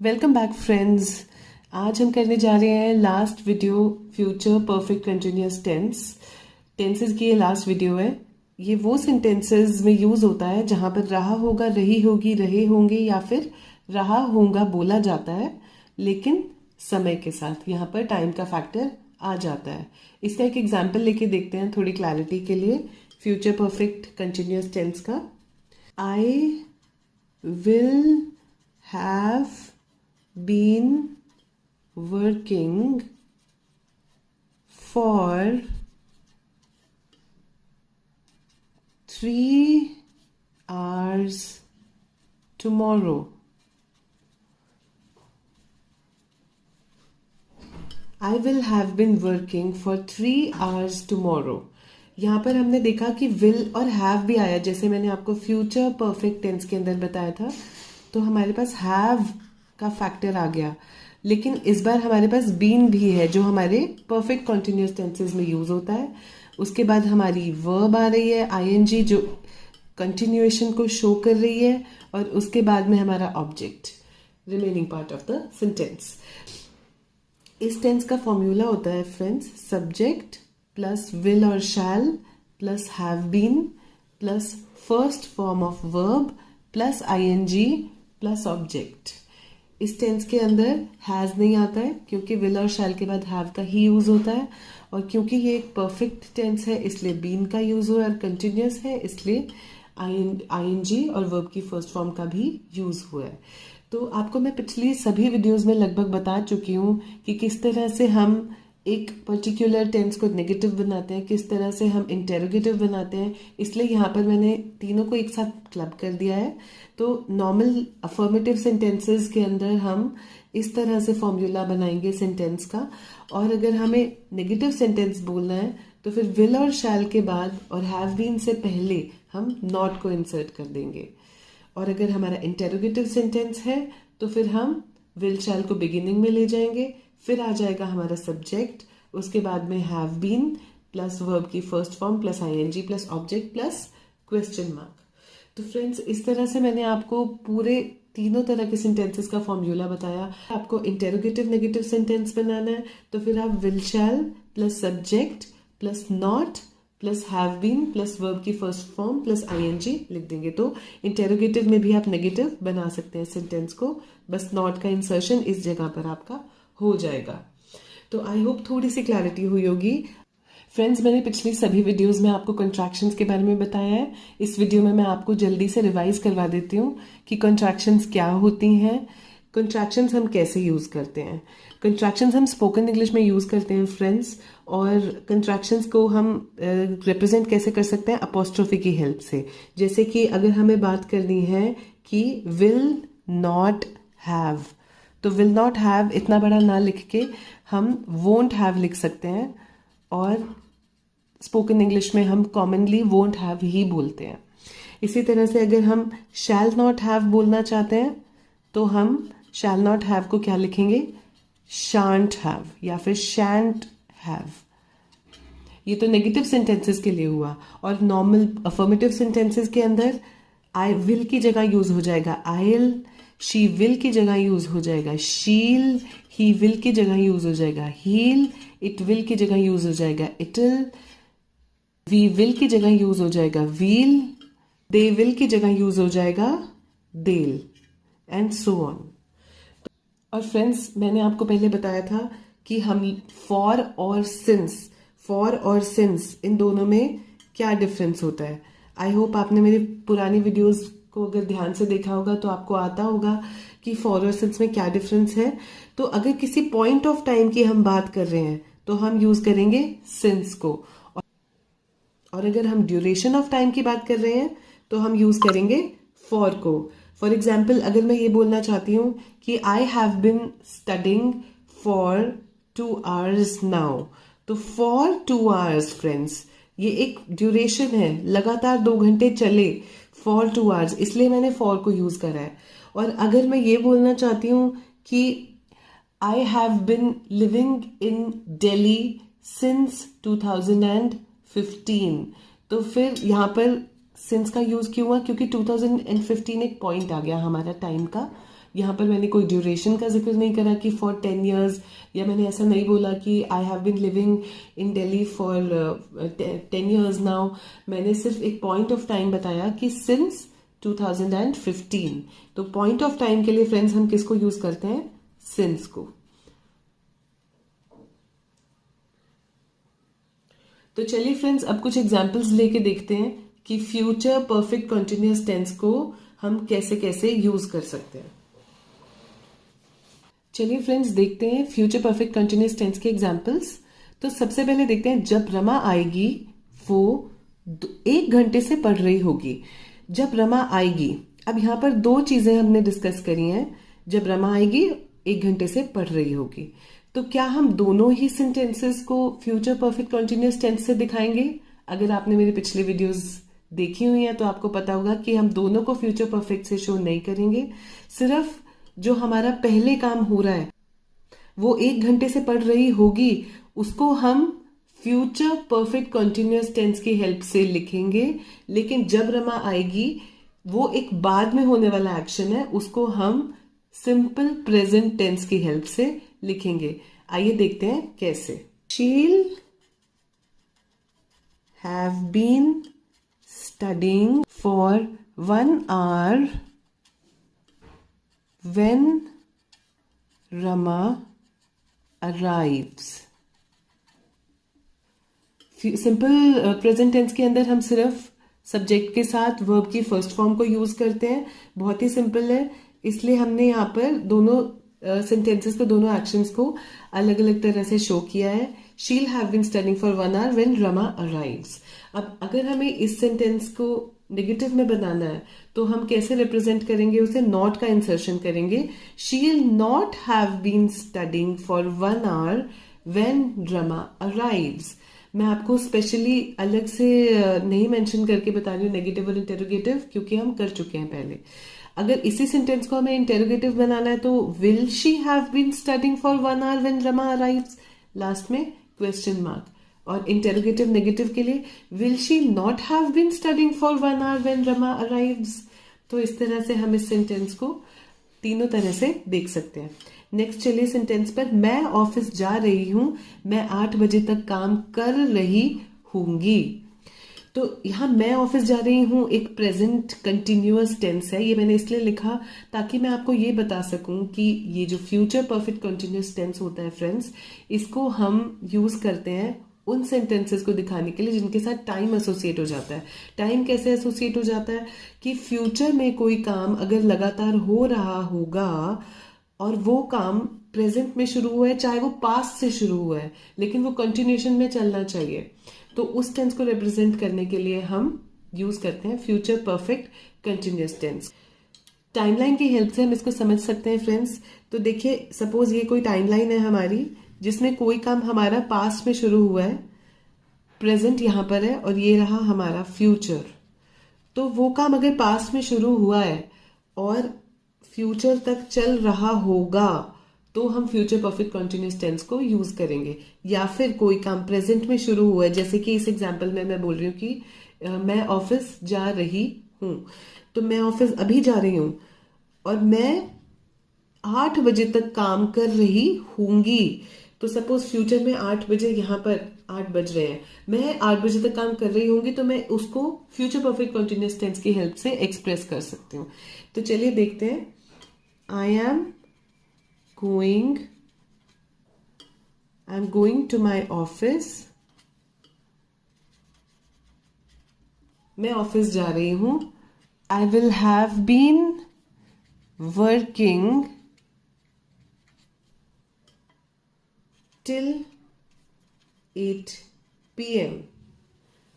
Welcome back friends. आज हम करने जा रहे हैं last video future perfect continuous tenses की। ये लास्ट वीडियो है। ये वो सेंटेंसेस में यूज होता है जहां पर रहा होगा, रही होगी, रहे होंगे या फिर रहा होगा बोला जाता है, लेकिन समय के साथ यहाँ पर टाइम का फैक्टर आ जाता है। इसका एक एग्जाम्पल लेके देखते हैं थोड़ी क्लैरिटी के लिए फ्यूचर परफेक्ट कंटिन्यूअस टेंस का। I will have been working for 3 hours tomorrow. I will have been working for 3 hours tomorrow. यहाँ पर हमने देखा कि will और have भी आया, जैसे मैंने आपको फ्यूचर परफेक्ट टेंस के अंदर बताया था। तो हमारे पास have का फैक्टर आ गया, लेकिन इस बार हमारे पास been भी है जो हमारे परफेक्ट कॉन्टिन्यूअस टेंसेस में यूज होता है। उसके बाद हमारी वर्ब आ रही है ing जो कंटिन्यूएशन को शो कर रही है, और उसके बाद में हमारा object remaining part of the sentence. इस टेंस का फॉर्मूला होता है फ्रेंड्स, सब्जेक्ट प्लस विल और shall plus have been plus first form of verb plus ING plus object. इस टेंस के अंदर हैज नहीं आता है क्योंकि विल और शैल के बाद हैव का ही यूज होता है, और क्योंकि ये एक परफेक्ट टेंस है इसलिए बीन का यूज हुआ, और कंटिन्यूअस है इसलिए आईएनजी और वर्ब की फर्स्ट फॉर्म का भी यूज हुआ है। तो आपको मैं पिछली सभी वीडियोस में लगभग बता चुकी हूँ कि किस तरह से हम एक पर्टिकुलर टेंस को नेगेटिव बनाते हैं, किस तरह से हम इंटेरोगेटिव बनाते हैं। इसलिए यहाँ पर मैंने तीनों को एक साथ क्लब कर दिया है। तो नॉर्मल अफर्मेटिव सेंटेंसेस के अंदर हम इस तरह से फॉर्मूला बनाएंगे सेंटेंस का, और अगर हमें नेगेटिव सेंटेंस बोलना है तो फिर विल और शैल के बाद और हैव बीन से पहले हम नॉट को इंसर्ट कर देंगे, और अगर हमारा इंटेरोगेटिव सेंटेंस है तो फिर हम विल शैल को बिगिनिंग में ले जाएंगे, फिर आ जाएगा हमारा सब्जेक्ट, उसके बाद में हैव बीन प्लस वर्ब की first form plus ING plus object plus question mark. तो फ्रेंड्स इस तरह से मैंने आपको पूरे तीनों तरह के सेंटेंसेस का फॉर्मूला बताया। आपको इंटेरोगेटिव नेगेटिव सेंटेंस बनाना है तो फिर आप will shall plus subject plus not plus have been plus verb की फर्स्ट फॉर्म प्लस आईएनजी लिख देंगे। तो इंटेरोगेटिव में भी आप नेगेटिव बना सकते हैं सेंटेंस को, बस नॉट का इंसर्शन इस जगह पर आपका हो जाएगा। तो आई होप थोड़ी सी क्लैरिटी हुई होगी फ्रेंड्स। मैंने पिछली सभी वीडियोस में आपको कंट्रैक्शंस के बारे में बताया है। इस वीडियो में मैं आपको जल्दी से रिवाइज करवा देती हूँ कि कंट्रैक्शंस क्या होती हैं, कंट्रैक्शंस हम कैसे यूज करते हैं। कंट्रैक्शंस हम स्पोकन इंग्लिश में यूज करते हैं फ्रेंड्स, और कंट्रैक्शंस को हम रिप्रेजेंट कैसे कर सकते हैं, अपोस्ट्रोफी की हेल्प से। जैसे कि अगर हमें बात करनी है कि विल नॉट हैव, तो विल नॉट हैव इतना बड़ा ना लिख के हम वोंट हैव लिख सकते हैं, और स्पोकन इंग्लिश में हम कॉमनली वोंट हैव ही बोलते हैं। इसी तरह से अगर हम शैल नॉट हैव बोलना चाहते हैं तो हम शैल नॉट हैव को क्या लिखेंगे, शांट हैव या फिर शैंट हैव। ये तो नेगेटिव सेंटेंसेस के लिए हुआ, और नॉर्मल अफर्मेटिव सेंटेंसेस के अंदर आई विल की जगह यूज हो जाएगा आइल, शी विल की जगह यूज हो जाएगा शील, ही विल की जगह यूज हो जाएगा हील, इट विल की जगह यूज हो जाएगा इटल, वी विल की जगह यूज हो जाएगा वील, दे विल की जगह यूज हो जाएगा देल, एंड सो ऑन। और फ्रेंड्स मैंने आपको पहले बताया था कि हम फॉर और सिंस इन दोनों में क्या डिफरेंस होता है। आई होप आपने मेरी पुरानी वीडियोस को अगर ध्यान से देखा होगा तो आपको आता होगा कि फॉर और सिंस में क्या डिफरेंस है। तो अगर किसी पॉइंट ऑफ टाइम की हम बात कर रहे हैं तो हम यूज करेंगे सिंस को, और अगर हम ड्यूरेशन ऑफ टाइम की बात कर रहे हैं तो हम यूज करेंगे फॉर को। फॉर एग्जाम्पल अगर मैं ये बोलना चाहती हूँ कि I have bin studying for 2 hours now, तो फॉर 2 hours फ्रेंड्स ये एक ड्यूरेशन है, लगातार 2 घंटे चले, फॉर 2 hours, इसलिए मैंने फॉर को यूज करा है। और अगर मैं ये बोलना चाहती हूँ कि I have been living in Delhi since 2015, तो फिर यहाँ पर सिंस का यूज क्यों हुआ, क्योंकि 2015 एक पॉइंट आ गया हमारा टाइम का, यहाँ पर मैंने कोई ड्यूरेशन का जिक्र नहीं करा कि फॉर 10 years, या मैंने ऐसा नहीं बोला कि I have been living in Delhi for 10 years now. मैंने सिर्फ एक पॉइंट ऑफ टाइम बताया कि सिंस 2015। तो पॉइंट ऑफ टाइम के लिए फ्रेंड्स हम किसको यूज करते हैं? सिंस को। तो चलिए फ्रेंड्स अब कुछ एग्जांपल्स लेके देखते हैं कि फ्यूचर परफेक्ट कंटिन्यूअस टेंस को हम कैसे कैसे यूज कर सकते हैं। चलिए फ्रेंड्स देखते हैं फ्यूचर परफेक्ट कंटिन्यूअस टेंस के एग्जांपल्स। तो सबसे पहले देखते हैं, जब रमा आएगी वो 1 घंटे से पढ़ रही होगी। जब रमा आएगी, अब यहाँ पर 2 चीजें हमने डिस्कस करी हैं। जब रमा आएगी 1 घंटे से पढ़ रही होगी, तो क्या हम दोनों ही सेंटेंसेस को फ्यूचर परफेक्ट कंटिन्यूअस टेंस से दिखाएंगे? अगर आपने मेरे पिछले वीडियोस देखी हुई हैं तो आपको पता होगा कि हम दोनों को फ्यूचर परफेक्ट से शो नहीं करेंगे। सिर्फ जो हमारा पहले काम हो रहा है वो 1 घंटे से पढ़ रही होगी, उसको हम फ्यूचर परफेक्ट कंटिन्यूअस टेंस की हेल्प से लिखेंगे। लेकिन जब रमा आएगी वो एक बाद में होने वाला एक्शन है, उसको हम सिंपल प्रेजेंट टेंस की हेल्प से लिखेंगे। आइए देखते हैं कैसे। She'll have been studying for 1 hour when Rama arrives। Simple present tense के अंदर हम सिर्फ सब्जेक्ट के साथ वर्ब की फर्स्ट फॉर्म को यूज करते हैं। बहुत ही सिंपल है, इसलिए हमने यहाँ पर दोनों सेंटेंसेस को, दोनों एक्शंस को अलग अलग तरह से शो किया है। She'll have been studying for 1 hour when Rama arrives. अब अगर हमें इस सेंटेंस को नेगेटिव में बनाना है तो हम कैसे रिप्रेजेंट करेंगे उसे? नॉट का इंसर्शन करेंगे। She'll not have been studying for 1 hour when Rama arrives. मैं आपको स्पेशली अलग से नहीं मेंशन करके बता रही हूँ नेगेटिव और इंटेरोगेटिव, क्योंकि हम कर चुके हैं पहले। अगर इसी सेंटेंस को हमें इंटेरोगेटिव बनाना है तो will she have been studying for 1 hour when Rama arrives, last में क्वेश्चन मार्क। और इंटेरोगेटिव नेगेटिव के लिए will she not have been studying for 1 hour when Rama arrives. तो इस तरह से हम इस सेंटेंस को तीनों तरह से देख सकते हैं। नेक्स्ट चलिए सेंटेंस पर, मैं ऑफिस जा रही हूं, मैं 8 बजे तक काम कर रही हूंगी। तो यहाँ मैं ऑफिस जा रही हूँ एक प्रेजेंट कंटिन्यूअस टेंस है। ये मैंने इसलिए लिखा ताकि मैं आपको ये बता सकूं कि ये जो फ्यूचर परफेक्ट कंटिन्यूअस टेंस होता है फ्रेंड्स, इसको हम यूज करते हैं उन सेंटेंसेस को दिखाने के लिए जिनके साथ टाइम एसोसिएट हो जाता है। टाइम कैसे एसोसिएट हो जाता है कि फ्यूचर में कोई काम अगर लगातार हो रहा होगा और वो काम प्रेजेंट में शुरू हुआ है, चाहे वो पास्ट से शुरू हुआ है, लेकिन वो कंटिन्यूएशन में चलना चाहिए, तो उस टेंस को रिप्रेजेंट करने के लिए हम यूज करते हैं future perfect continuous tense. Timeline की हेल्प से हम इसको समझ सकते हैं फ्रेंड्स। तो देखिए, सपोज ये कोई टाइमलाइन है हमारी जिसमें कोई काम हमारा पास्ट में शुरू हुआ है, प्रेजेंट यहां पर है और ये रहा हमारा फ्यूचर। तो वो काम अगर पास्ट में शुरू हुआ है और फ्यूचर तक चल रहा होगा तो हम फ्यूचर परफेक्ट कंटिन्यूअस टेंस को यूज करेंगे। या फिर कोई काम प्रेजेंट में शुरू हुआ है, जैसे कि इस एग्जांपल में मैं बोल रही हूँ कि मैं ऑफिस जा रही हूँ, तो मैं ऑफिस अभी जा रही हूँ और मैं 8 बजे तक काम कर रही हूंगी। तो सपोज फ्यूचर में 8 बजे, यहाँ पर 8 बज रहे हैं, मैं 8 बजे तक काम कर रही होंगी, तो मैं उसको फ्यूचर परफेक्ट कंटिन्यूअस टेंस की हेल्प से एक्सप्रेस कर सकती हूँ। तो चलिए देखते हैं। I am going to my office. मैं ऑफिस जा रही हूं। I will have been working till 8 p.m.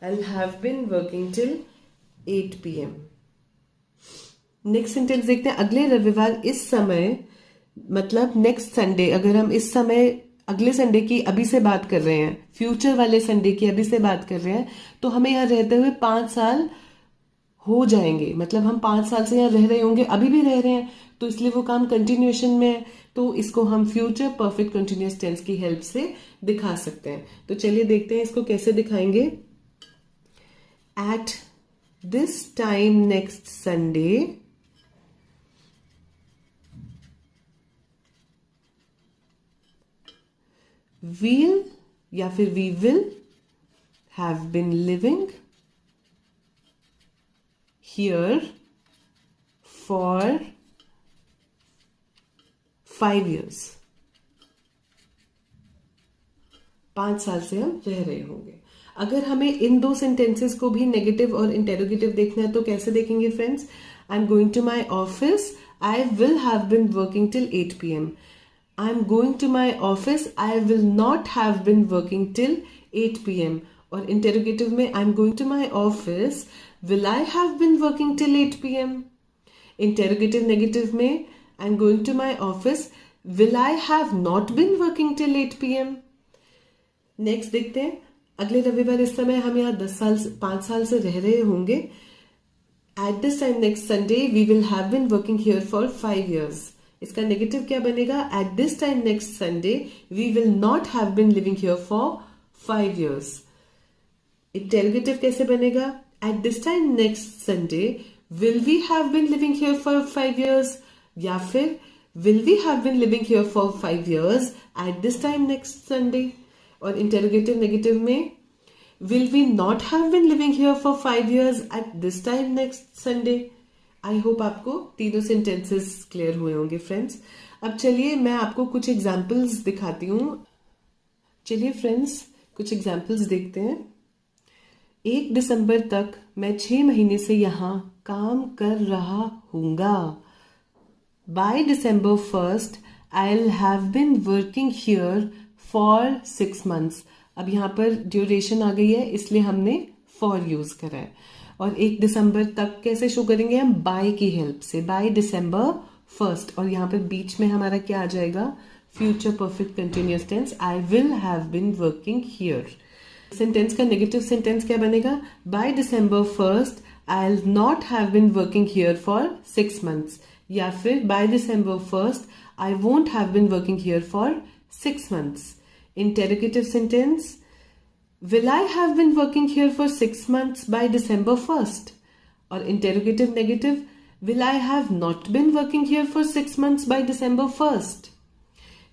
I'll have been working till 8 p.m. Next sentence देखते हैं। अगले रविवार इस समय, मतलब नेक्स्ट संडे, अगर हम इस समय अगले संडे की अभी से बात कर रहे हैं, फ्यूचर वाले संडे की अभी से बात कर रहे हैं, तो हमें यहाँ रहते हुए 5 साल हो जाएंगे, मतलब हम 5 साल से यहाँ रह रहे होंगे, अभी भी रह रहे हैं, तो इसलिए वो काम कंटिन्यूएशन में है, तो इसको हम फ्यूचर परफेक्ट कंटिन्यूअस टेंस की हेल्प से दिखा सकते हैं। तो चलिए देखते हैं इसको कैसे दिखाएंगे। At this time next Sunday will या फिर we will have been living here for 5 years। 5 साल से हम रह रहे होंगे। अगर हमें इन दो सेंटेंसेस को भी नेगेटिव और इंटेरोगेटिव देखना है तो कैसे देखेंगे friends? I am going to my office, I will have been working till 8 PM। I am going to my office, I will not have been working till 8 PM। और interrogative में I am going to my office, will I have been working till 8 PM। Interrogative negative में I am going to my office, will I have not been working till 8 PM। Next देखते हैं, अगले रविवार इस समय हम यहाँ 5 साल से रह रहे होंगे। At this time next Sunday we will have been working here for 5 years। इसका नेगेटिव क्या बनेगा? At this time next Sunday we will not have been living here for 5 years। Interrogative कैसे बनेगा? At this time next Sunday will we have been living here for 5 years, या फिर will we have been living here for 5 years at this time next Sunday. और interrogative negative में will we not have been living here for 5 years at this time next Sunday. I hope आपको तीनों sentences clear हुए होंगे friends. अब चलिए मैं आपको कुछ एग्जाम्पल्स दिखाती हूँ। चलिए फ्रेंड्स कुछ एग्जाम्पल्स देखते हैं। 1 दिसंबर तक मैं 6 महीने से यहाँ काम कर रहा हूँगा। By December 1st, I'll have been working here for 6 months। अब यहाँ पर ड्यूरेशन आ गई है इसलिए हमने for यूज करा है। और 1 दिसंबर तक कैसे शो करेंगे हम? by की हेल्प से, by December 1st। और यहाँ पर बीच में हमारा क्या आ जाएगा? Future perfect continuous tense, I will have been working here। Sentence का नेगेटिव सेंटेंस क्या बनेगा? by December 1st, I'll not have been working here for 6 months। या फिर by December 1st, I won't have been working here for 6 months। Interrogative sentence, will I have been working here for 6 months by December 1st? और interrogative negative, will I have not been working here for 6 months by December 1st?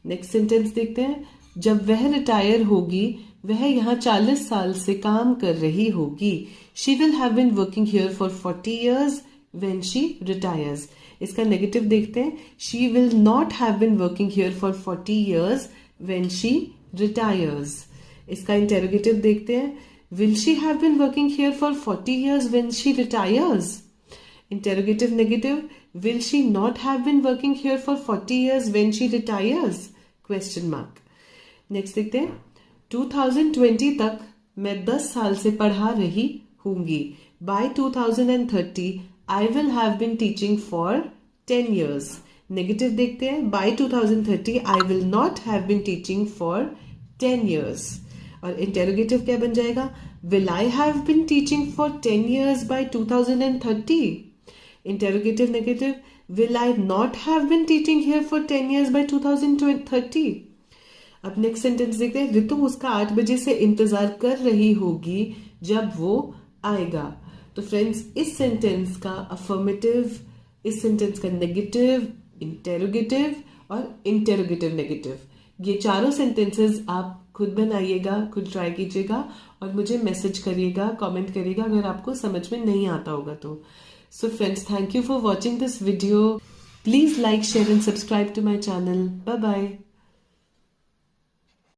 Next sentence देखते हैं, जब वह retire होगी वह यहाँ 40 साल से काम कर रही होगी। She will have been working here for 40 years when she retires। इसका नेगेटिव देखते हैं, she will not have been working here for 40 years when she retires। इसका इंटेरोगेटिव देखते हैं, will she have been working here for 40 years when she retires। Interrogative negative, will she not have been working here for 40 years when she retires? Question mark. Next देखते हैं, 2020 तक मैं 10 साल से पढ़ा रही होंगी। By 2030 I will have been teaching for 10 years। Negative देखते हैं, by 2030 I will not have been teaching for 10 years। और इंटेरोगेटिव क्या बन जाएगा? Will I have been teaching for 10 years by 2030? Interrogative negative, will I not have been teaching here for 10 years by 2030? अब next sentence देखते हैं, ऋतु उसका 8 बजे से इंतजार कर रही होगी जब वो आएगा। तो फ्रेंड्स इस सेंटेंस का अफर्मेटिव, इस सेंटेंस का नेगेटिव, इंटेरोगेटिव और इंटेरोगेटिव नेगेटिव, ये चारों सेंटेंसेस आप खुद बनाइएगा, खुद ट्राई कीजिएगा और मुझे मैसेज करिएगा, कमेंट करिएगा अगर आपको समझ में नहीं आता होगा तो। So friends, thank you for watching this video. Please like, share and subscribe to my channel. Bye bye.